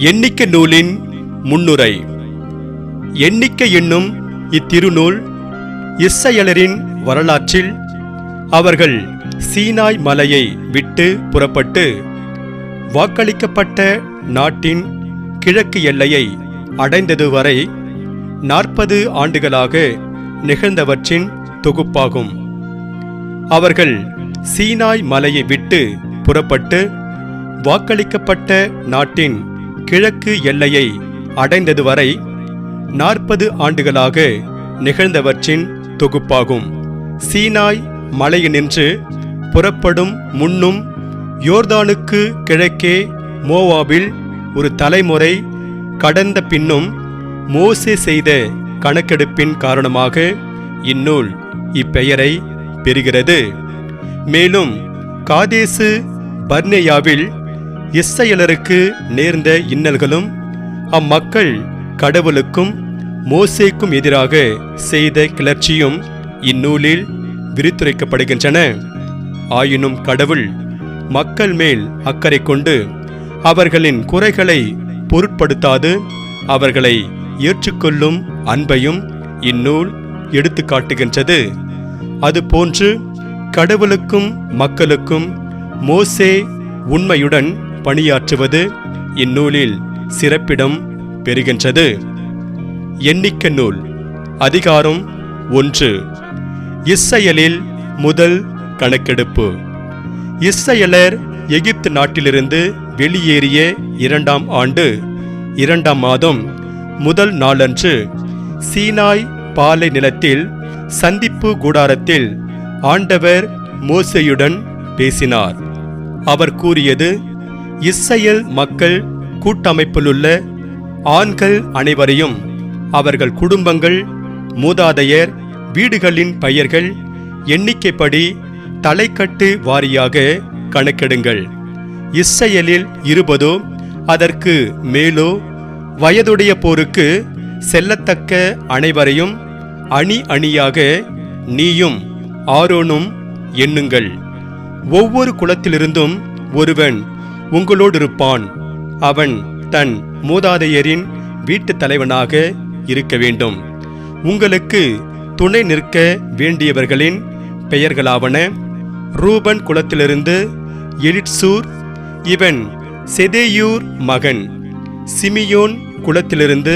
எண்ணிக்கை நூலின் முன்னுரை. எண்ணிக்கை என்னும் இத்திருநூல் இஸ்ரயேலரின் வரலாற்றில் அவர்கள் சீனாய் மலையை விட்டு புறப்பட்டு வாக்களிக்கப்பட்ட நாட்டின் கிழக்கு எல்லையை அடைந்தது வரை 40 ஆண்டுகளாக நிகழ்ந்தவற்றின் தொகுப்பாகும். அவர்கள் சீனாய் மலையை விட்டு புறப்பட்டு வாக்களிக்கப்பட்ட நாட்டின் கிழக்கு எல்லையை அடைந்தது வரை 40 ஆண்டுகளாக நிகழ்ந்தவற்றின் தொகுப்பாகும். சீனாய் மலையினின்று புறப்படும் முன்னும் யோர்தானுக்கு கிழக்கே மோவாபில் ஒரு தலைமுறை கடந்த பின்னும் மோசே செய்த கணக்கெடுப்பின் காரணமாக இந்நூல் இப்பெயரை பெறுகிறது. மேலும் காதேசு பர்னேயாவில் இஸ்ரயேலருக்கு நேர்ந்த இன்னல்களும் அம்மக்கள் கடவுளுக்கும் மோசேக்கும் எதிராக செய்த கிளர்ச்சியும் இந்நூலில் விரித்துரைக்கப்படுகின்றன. ஆயினும் கடவுள் மக்கள் மேல் அக்கறை கொண்டு அவர்களின் குறைகளை பொருட்படுத்தாது அவர்களை ஏற்றுக்கொள்ளும் அன்பையும் இந்நூல் எடுத்து காட்டுகின்றது. அதுபோன்று கடவுளுக்கும் மக்களுக்கும் மோசே உண்மையுடன் பணியாற்றுவது இந்நூலில் சிறப்பிடம் பெறுகின்றது. எண்ணிக்கை நூல். அதிகாரம் 1. இஸ்ரயேலில் முதல் கணக்கெடுப்பு. இஸ்ரயேலர் எகிப்து நாட்டிலிருந்து வெளியேறிய 2ஆம் ஆண்டு 2ஆம் மாதம் முதல் நாளன்று சீனாய் பாலை நிலத்தில் சந்திப்பு கூடாரத்தில் ஆண்டவர் மோசேயுடன் பேசினார். அவர் கூறியது: இஸ்ரயேல் மக்கள் கூட்டமைப்பிலுள்ள ஆண்கள் அனைவரையும் அவர்கள் குடும்பங்கள் மூதாதையர் வீடுகளின் பெயர்கள் எண்ணிக்கைப்படி தலைக்கட்டு வாரியாக கணக்கெடுங்கள். இஸ்ரயேலில் 20 அதற்கு மேலோ வயதுடைய போருக்கு செல்லத்தக்க அனைவரையும் அணி அணியாக நீயும் ஆரோனும் எண்ணுங்கள். ஒவ்வொரு குலத்திலிருந்தும் ஒருவன் உங்களோடிருப்பான். அவன் தன் மூதாதையரின் வீட்டு தலைவனாக இருக்க வேண்டும். உங்களுக்கு துணை நிற்க வேண்டியவர்களின் பெயர்களாவன: ரூபன் குலத்திலிருந்து எலிட்சூர், இவன் செதேயூர் மகன். சிமியோன் குலத்திலிருந்து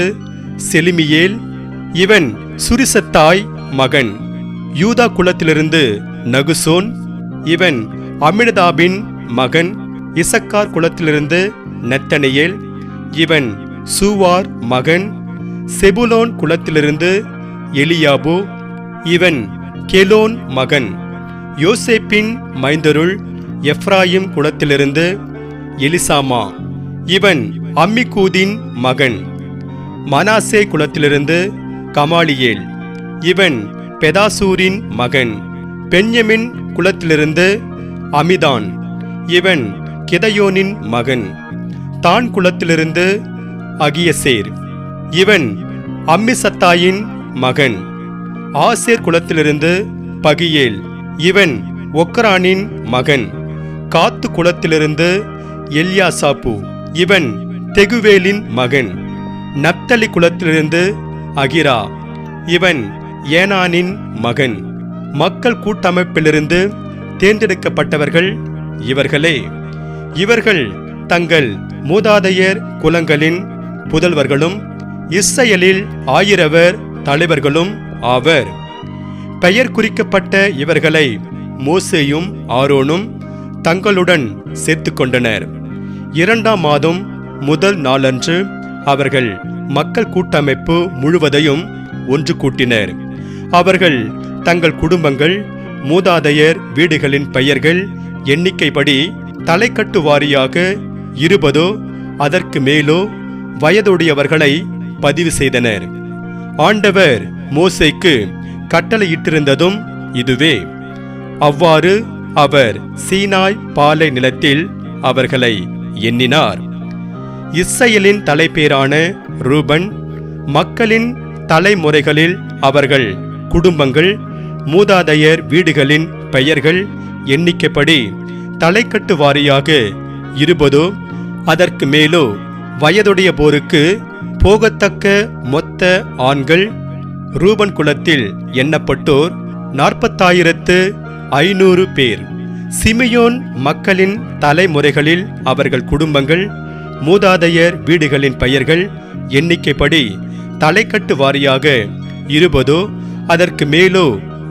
செலிமியேல், இவன் சுரிசத்தாய் மகன். யூதா குலத்திலிருந்து நகுசோன், இவன் அமினதாபின் மகன். இசக்கார் குலத்திலிருந்து நெத்தனியேல், இவன் சூவார் மகன். செபுலோன் குலத்திலிருந்து எலியாபு, இவன் கெலோன் மகன். யோசேப்பின் மைந்தருள் எப்ராயிம் குலத்திலிருந்து எலிசாமா, இவன் அம்மிகூதின் மகன். மனாசே குலத்திலிருந்து கமாலியேல், இவன் பெதாசூரின் மகன். பென்யமின் குலத்திலிருந்து அமிதான், இவன் கிதயோனின் மகன். தான் குலத்திலிருந்து அகியசேர், இவன் அம்மிசத்தாயின் மகன். ஆசேர் குலத்திலிருந்து பகியேல், இவன் ஒக்ரானின் மகன். காத்து குலத்திலிருந்து எல்யாசாப்பு, இவன் தெகுவேலின் மகன். நப்தலி குலத்திலிருந்து அகிரா, இவன் ஏனானின் மகன். மக்கள் கூட்டமைப்பிலிருந்து தேர்ந்தெடுக்கப்பட்டவர்கள் இவர்களே. இவர்கள் தங்கள் மூதாதையர் குலங்களின் புதல்வர்களும் இஸ்ரயேலில் 1000 தலைவர்களும் ஆவர். பெயர் குறிக்கப்பட்ட இவர்களை மோசேயும் ஆரோனும் தங்களுடன் சேர்த்து கொண்டனர். 2ஆம் மாதம் முதல் நாளன்று அவர்கள் மக்கள் கூட்டமைப்பு முழுவதையும் ஒன்று கூட்டினர். அவர்கள் தங்கள் குடும்பங்கள் மூதாதையர் வீடுகளின் பெயர்கள் எண்ணிக்கைப்படி தலைக்கட்டு வாரியாக 20 அதற்கு மேலோ வயதுடையவர்களை பதிவு செய்தனர். ஆண்டவர் மோசேக்கு கட்டளையிட்டிருந்ததும் இதுவே. அவ்வாறு அவர் சீனாய் பாலை நிலத்தில் அவர்களை எண்ணினார். இஸ்ரயேலின் தலைப்பேரான ரூபன் மக்களின் தலைமுறைகளில் அவர்கள் குடும்பங்கள் மூதாதையர் வீடுகளின் பெயர்கள் எண்ணிக்கைப்படி தலைக்கட்டு வாரியாக 20 அதற்கு மேலோ வயதுடைய போருக்கு போகத்தக்க மொத்த ஆண்கள் ரூபன் குலத்தில் எண்ணப்பட்டோர் 40,500 பேர். சிமியோன் மக்களின் தலைமுறைகளில் அவர்கள் குடும்பங்கள் மூதாதையர் வீடுகளின் பெயர்கள் எண்ணிக்கைப்படி தலைக்கட்டு வாரியாக 20 அதற்கு மேலோ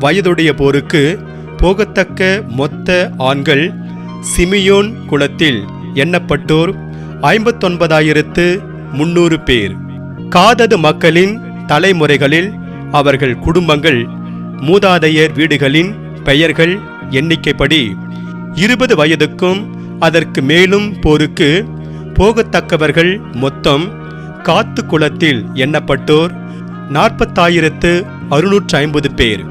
வயதுடைய போருக்கு போகத்தக்க மொத்த ஆண்கள் சிமியோன் குலத்தில் எண்ணப்பட்டோர் 59,300 பேர். காதது மக்களின் தலைமுறைகளில் அவர்கள் குடும்பங்கள் மூதாதையர் வீடுகளின் பெயர்கள் எண்ணிக்கைப்படி 20 வயதுக்கும் அதற்கு மேலும் போருக்கு போகத்தக்கவர்கள் மொத்தம் காத்து குலத்தில் எண்ணப்பட்டோர் 40,650 பேர்.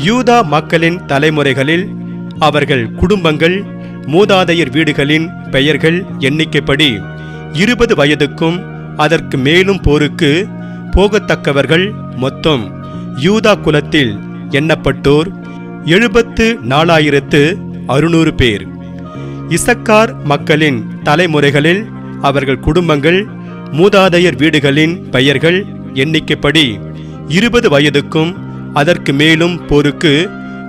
யூதா மக்களின் தலைமுறைகளில் அவர்கள் குடும்பங்கள் மூதாதையர் வீடுகளின் பெயர்கள் எண்ணிக்கைப்படி 20 வயதுக்கும் அதற்கு மேலும் போருக்கு போகத்தக்கவர்கள் மொத்தம் யூதா குலத்தில் எண்ணப்பட்டோர் 74,600 பேர். இசக்கார் மக்களின் தலைமுறைகளில் அவர்கள் குடும்பங்கள் மூதாதையர் வீடுகளின் பெயர்கள் எண்ணிக்கைப்படி 20 வயதுக்கும் அதற்கு மேலும் போருக்கு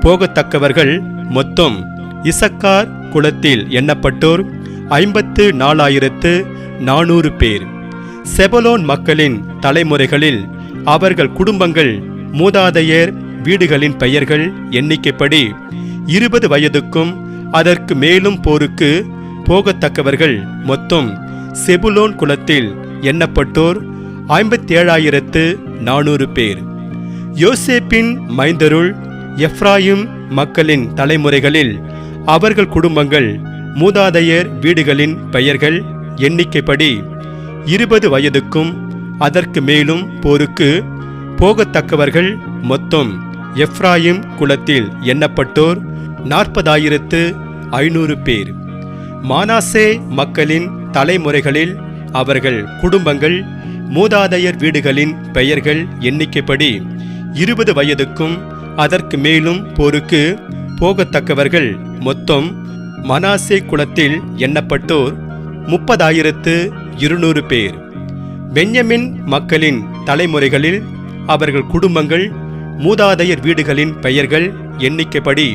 போகத்தக்கவர்கள் மொத்தம் இசக்கார் குலத்தில் எண்ணப்பட்டோர் 54,400 பேர். செபலோன் மக்களின் தலைமுறைகளில் அவர்கள் குடும்பங்கள் மூதாதையர் வீடுகளின் பெயர்கள் எண்ணிக்கைப்படி 20 வயதுக்கும் அதற்கு மேலும் போருக்கு போகத்தக்கவர்கள் மொத்தம் செபுலோன் குலத்தில் எண்ணப்பட்டோர் 57,400 பேர். யோசேப்பின் மைந்தருள் எப்ராயிம் மக்களின் தலைமுறைகளில் அவர்கள் குடும்பங்கள் மூதாதையர் வீடுகளின் பெயர்கள் எண்ணிக்கைப்படி 20 வயதுக்கும் அதற்கு மேலும் போருக்கு போகத்தக்கவர்கள் மொத்தம் எப்ராயிம் குலத்தில் எண்ணப்பட்டோர் 40,500 பேர். மானாசே மக்களின் தலைமுறைகளில் அவர்கள் குடும்பங்கள் மூதாதையர் வீடுகளின் பெயர்கள் எண்ணிக்கைப்படி 20 வயதுக்கும் அதற்கு மேலும் போருக்கு போகத்தக்கவர்கள் மொத்தம் மனாசே குலத்தில் எண்ணப்பட்டோர் 30,200 பேர். பென்யமின் மக்களின் தலைமுறைகளில் அவர்கள் குடும்பங்கள் மூதாதையர் வீடுகளின் பெயர்கள் எண்ணிக்கைப்படி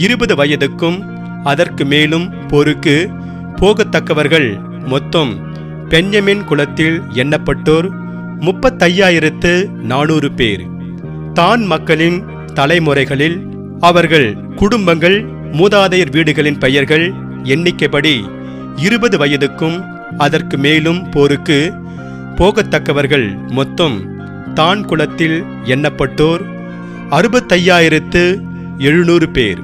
20 வயதுக்கும் அதற்கு மேலும் போருக்கு போகத்தக்கவர்கள் மொத்தம் பென்யமின் குலத்தில் எண்ணப்பட்டோர் 35,400 பேர். தான் மக்களின் தலைமுறைகளில் அவர்கள் குடும்பங்கள் மூதாதையர் வீடுகளின் பெயர்கள் எண்ணிக்கைப்படி 20 வயதுக்கும் அதற்கு மேலும் போருக்கு போகத்தக்கவர்கள் மொத்தம் தான் குலத்தில் எண்ணப்பட்டோர் 65,700 பேர்.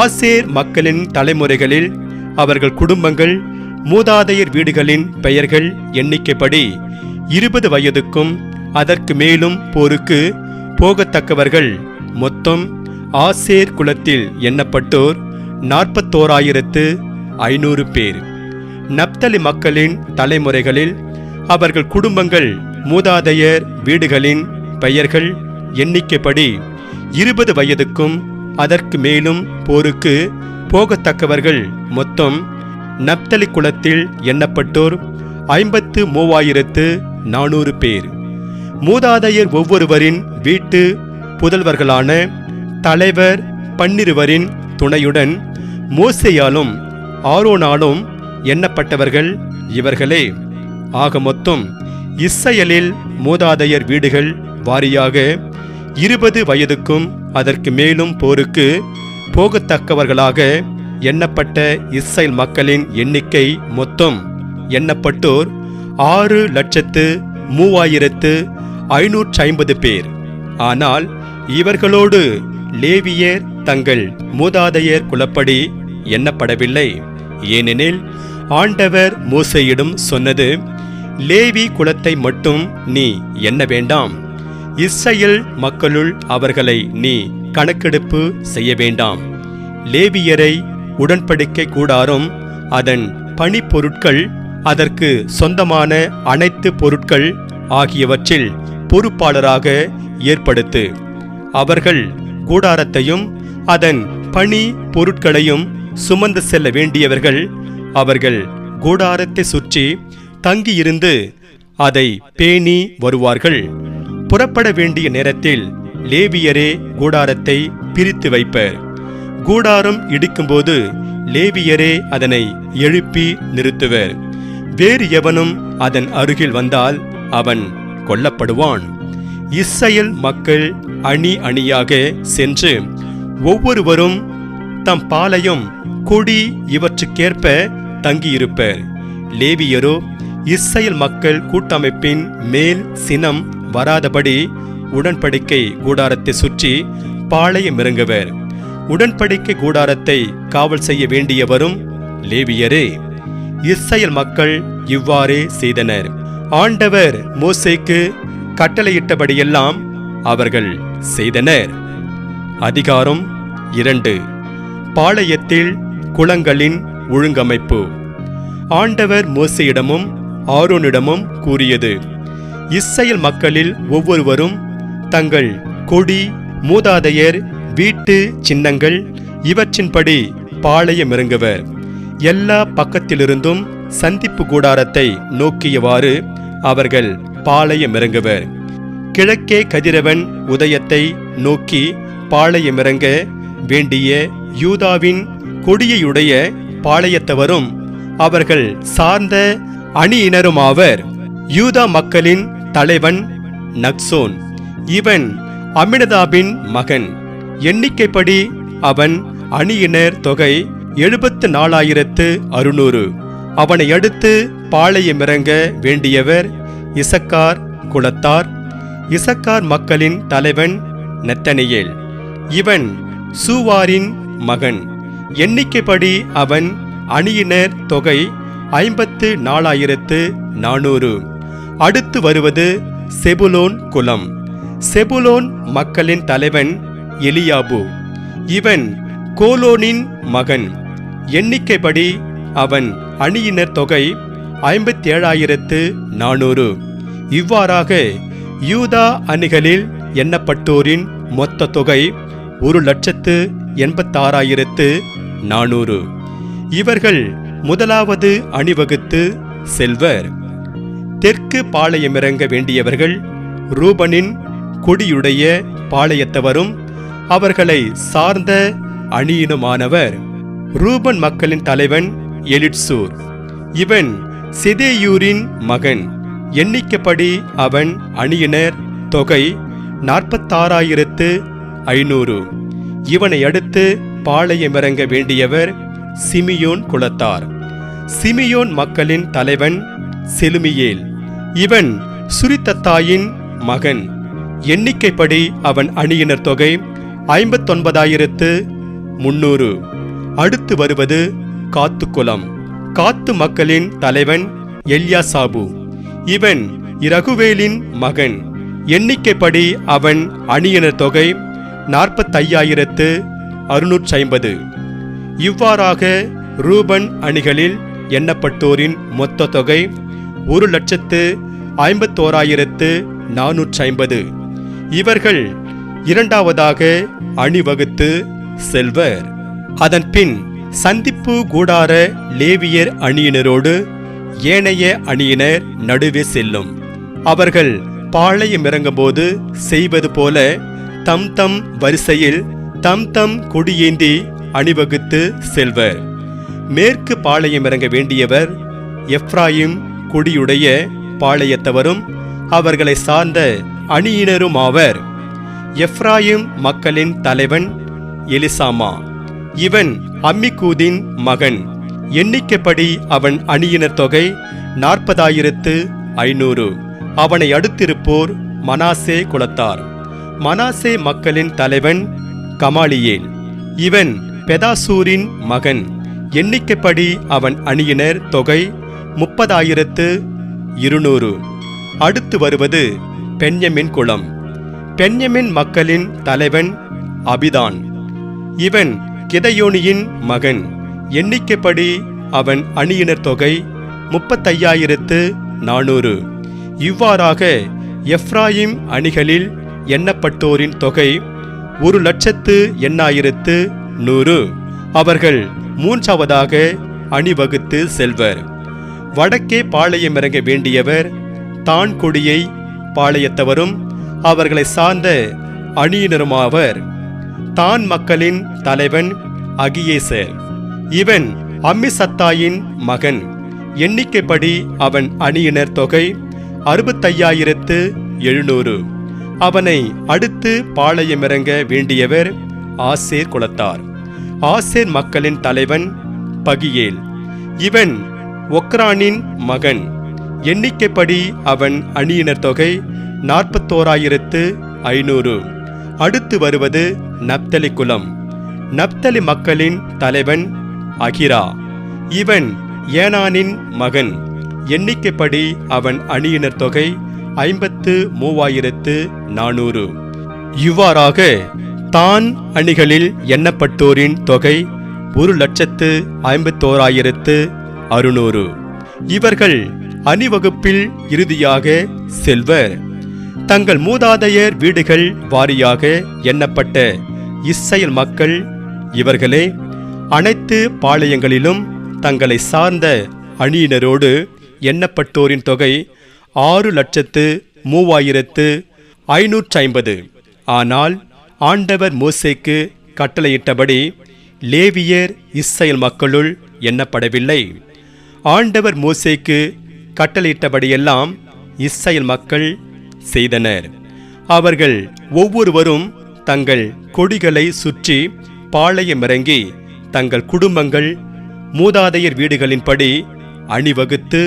ஆசேர் மக்களின் தலைமுறைகளில் அவர்கள் குடும்பங்கள் மூதாதையர் வீடுகளின் பெயர்கள் எண்ணிக்கைப்படி 20 வயதுக்கும் அதற்கு மேலும் போருக்கு போகத்தக்கவர்கள் மொத்தம் ஆசேர் குலத்தில் எண்ணப்பட்டோர் 41,500 பேர். நப்தலி மக்களின் தலைமுறைகளில் அவர்கள் குடும்பங்கள் மூதாதையர் வீடுகளின் பெயர்கள் எண்ணிக்கைப்படி 20 வயதுக்கும் அதற்கு மேலும் போருக்கு போகத்தக்கவர்கள் மொத்தம் நப்தலி குலத்தில் எண்ணப்பட்டோர் 53,400 பேர். மூதாதையர் ஒவ்வொருவரின் வீட்டு புதல்வர்களான தலைவர் 12 துணையுடன் மோசேயாலும் ஆரோனாலும் எண்ணப்பட்டவர்கள் இவர்களே. ஆக மொத்தம் இஸ்ரவேலில் மூதாதையர் வீடுகள் வாரியாக 20 வயதுக்கும் அதற்கு மேலும் போருக்கு போகத்தக்கவர்களாக எண்ணப்பட்ட இஸ்ரவேல் மக்களின் எண்ணிக்கை மொத்தம் எண்ணப்பட்டோர் 6,03,550 பேர். ஆனால் இவர்களோடு லேவியர் தங்கள் மூதாதையர் குலப்படி எண்ணப்படவில்லை. ஏனெனில் ஆண்டவர் மோசேயிடம் சொன்னது, லேவி குலத்தை மட்டும் நீ எண்ண வேண்டாம், இஸ்ரவேல் மக்களுள் அவர்களை நீ கணக்கெடுப்பு செய்ய வேண்டாம். லேவியரை உடன்படிக்கை கூடாரம், அதன் பணிப்பொருட்கள், அதற்கு சொந்தமான அனைத்து பொருட்கள் ஆகியவற்றில் பொறுப்பாளராக ஏற்படுத்து. அவர்கள் கூடாரத்தையும் அதன் பணி பொருட்களையும் சுமந்து செல்ல வேண்டியவர்கள். அவர்கள் கூடாரத்தை சுற்றி தங்கியிருந்து அதை பேணி வருவார்கள். புறப்பட வேண்டிய நேரத்தில் லேவியரே கூடாரத்தை பிரித்து வைப்பர். கூடாரம் இடிக்கும்போது லேவியரே அதனை எழுப்பி நிறுத்துவர். வேறு எவனும் அதன் அருகில் வந்தால் அவன் கொல்லப்படுவான். இஸ்ரவேல் மக்கள் அணி அணியாக சென்று ஒவ்வொருவரும் தம் பாளையம் கொடி இவற்றுக்கேற்ப தங்கியிருப்பர். லேவியரோ இஸ்ரவேல் மக்கள் கூட்டமைப்பின் மேல் சினம் வராதபடி உடன்படிக்கை கூடாரத்தை சுற்றி பாளையம் இறங்குவர். உடன்படிக்கை கூடாரத்தை காவல் செய்ய வேண்டியவரும் லேவியரே. இஸ்ரவேல் மக்கள் இவ்வாறே செய்தனர். ஆண்டவர் மோசேக்கு கட்டளையிட்டபடியெல்லாம் அவர்கள் செய்தனர். அதிகாரம் 2. பாளையத்தில் குளங்களின் ஒழுங்கமைப்பு. ஆண்டவர் மோசேயிடமும் ஆரோனிடமும் கூறியது: இஸ்ரவேல் மக்களில் ஒவ்வொருவரும் தங்கள் கொடி, மூதாதையர் வீட்டு சின்னங்கள் இவற்றின்படி பாளையம் இறங்குவர். எல்லா பக்கத்திலிருந்தும் சந்திப்பு கூடாரத்தை நோக்கியவாறு அவர்கள் பாளையம் இறங்குவர். கிழக்கே கதிரவன் உதயத்தை நோக்கி பாளையமிறங்க வேண்டிய யூதாவின் கொடியையுடைய பாளையத்தவரும் அவர்கள் சார்ந்த அணியினருமாவர். யூதா மக்களின் தலைவன் நக்சோன். இவன் அம்மினதாபின் மகன். எண்ணிக்கைப்படி அவன் அணியினர் தொகை 74,600. அவனை அடுத்து பாளையமிறங்க வேண்டியவர் இசக்கார் குலத்தார். இசக்கார் மக்களின் தலைவன் நெத்தனியேல். இவன் சூவாரின் மகன். எண்ணிக்கைப்படி அவன் அணியினர் தொகை 54,400. அடுத்து வருவது செபுலோன் குலம். செபுலோன் மக்களின் தலைவன் எலியாபு. இவன் கோலோனின் மகன். எண்ணிக்கைப்படி அவன் அணியினர் தொகை 57,400. இவ்வாறாக யூதா அணிகளில் எண்ணப்பட்டோரின் மொத்த தொகை 1,86,400. இவர்கள் முதலாவது அணிவகுத்து செல்வர். தெற்கு பாளையமிறங்க வேண்டியவர்கள் ரூபனின் கொடியுடைய பாளையத்தவரும் அவர்களை சார்ந்த அணியினுமானவர். ரூபன் மக்களின் தலைவன் எலிட்சூர். இவன் செதேயூரின் மகன். எண்ணிக்கைப்படி அவன் அணியினர் தொகை 46,500. இவனை அடுத்து பாளையமிறங்க வேண்டியவர் சிமியோன் குலத்தார். சிமியோன் மக்களின் தலைவன் செலுமியேல். இவன் சுரித்தத்தாயின் மகன். எண்ணிக்கைப்படி அவன் அணியினர் தொகை 59,300. அடுத்து வருவது காத்து குலம். காத்து மக்களின் தலைவன் எல்யாசாபு. இவன் இரகுவேலின் மகன். எண்ணிக்கைப்படி அவன் அணியினர் தொகை 45,650. இவ்வாறாக ரூபன் அணிகளில் எண்ணப்பட்டோரின் மொத்த தொகை 1,51,450. இவர்கள் இரண்டாவதாக அணிவகுத்து செல்வர். அதன் பின் சந்திப்பு கூடார லேவியர் அணியினரோடு ஏனைய அணியினர் நடுவே செல்லும். அவர்கள் பாளையமிறங்கும்போது செய்வது போல தம் தம் வரிசையில் தம் தம் கொடியேந்தி அணிவகுத்து செல்வர். மேற்கு பாளையமிறங்க வேண்டியவர் எப்ராயிம் கொடியுடைய பாளையத்தவரும் அவர்களை சார்ந்த அணியினருமாவர். எப்ராயிம் மக்களின் தலைவன் எலிசாமா. இவன் அம்மிக்கூதின் மகன். எண்ணிக்கைப்படி அவன் அணியினர் தொகை 40,500. அவனை அடுத்திருப்போர் மனாசே குலத்தார். மனாசே மக்களின் தலைவன் கமாலியேல். இவன் பெதாசூரின் மகன். எண்ணிக்கைப்படி அவன் அணியினர் தொகை 30,200. அடுத்து வருவது பென்யமின் குலம். பென்யமின் மக்களின் தலைவன் அபிதான். இவன் கிதையோனியின் மகன். எண்ணிக்கைப்படி அவன் அணியினர் தொகை 35,400. இவ்வாறாக எப்ராயிம் அணிகளில் எண்ணப்பட்டோரின் தொகை 1,08,100. அவர்கள் மூன்றாவதாக அணிவகுத்து செல்வர். வடக்கே பாளையமிறங்க வேண்டியவர் தான் கொடியை பாளையத்தவரும் அவர்களை சார்ந்த அணியினருமாவர். தான் மக்களின் தலைவன் அகியேசர். இவன் அம்மிசத்தாயின் மகன். எண்ணிக்கைப்படி அவன் அணியினர் தொகை 65,700. அவனை அடுத்து பாளையமிறங்க வேண்டியவர் ஆசேர் குலத்தார். ஆசேர் மக்களின் தலைவன் பகியேல். இவன் ஒக்ரானின் மகன். எண்ணிக்கைப்படி அவன் அணியினர் தொகை 41,500. அடுத்து வருவது நப்தலி குலம். நப்தலி மக்களின் தலைவன் அகிரா. இவன் ஏனானின் மகன். எண்ணிக்கைப்படி அவன் அணியினர் தொகை 53,400. இவ்வாறாக தான் அணிகளில் எண்ணப்பட்டோரின் தொகை 1,51,600. இவர்கள் அணிவகுப்பில் இறுதியாக செல்வர். தங்கள் மூதாதையர் வீடுகள் வாரியாக எண்ணப்பட்ட இஸ்ரவேல் மக்கள் இவர்களே. அனைத்து பாளையங்களிலும் தங்களை சார்ந்த அணியினரோடு எண்ணப்பட்டோரின் தொகை 6,03,550. ஆனால் ஆண்டவர் மோசேக்கு கட்டளையிட்டபடி லேவியர் இஸ்ரவேல் மக்களுள் எண்ணப்படவில்லை. ஆண்டவர் மோசேக்கு கட்டளையிட்டபடியெல்லாம் இஸ்ரவேல் மக்கள் செய்தனர். அவர்கள் ஒவ்வொருவரும் தங்கள் கொடிகளை சுற்றி பாளையமிறங்கி தங்கள் குடும்பங்கள் மூதாதையர் வீடுகளின்படி அணிவகுத்து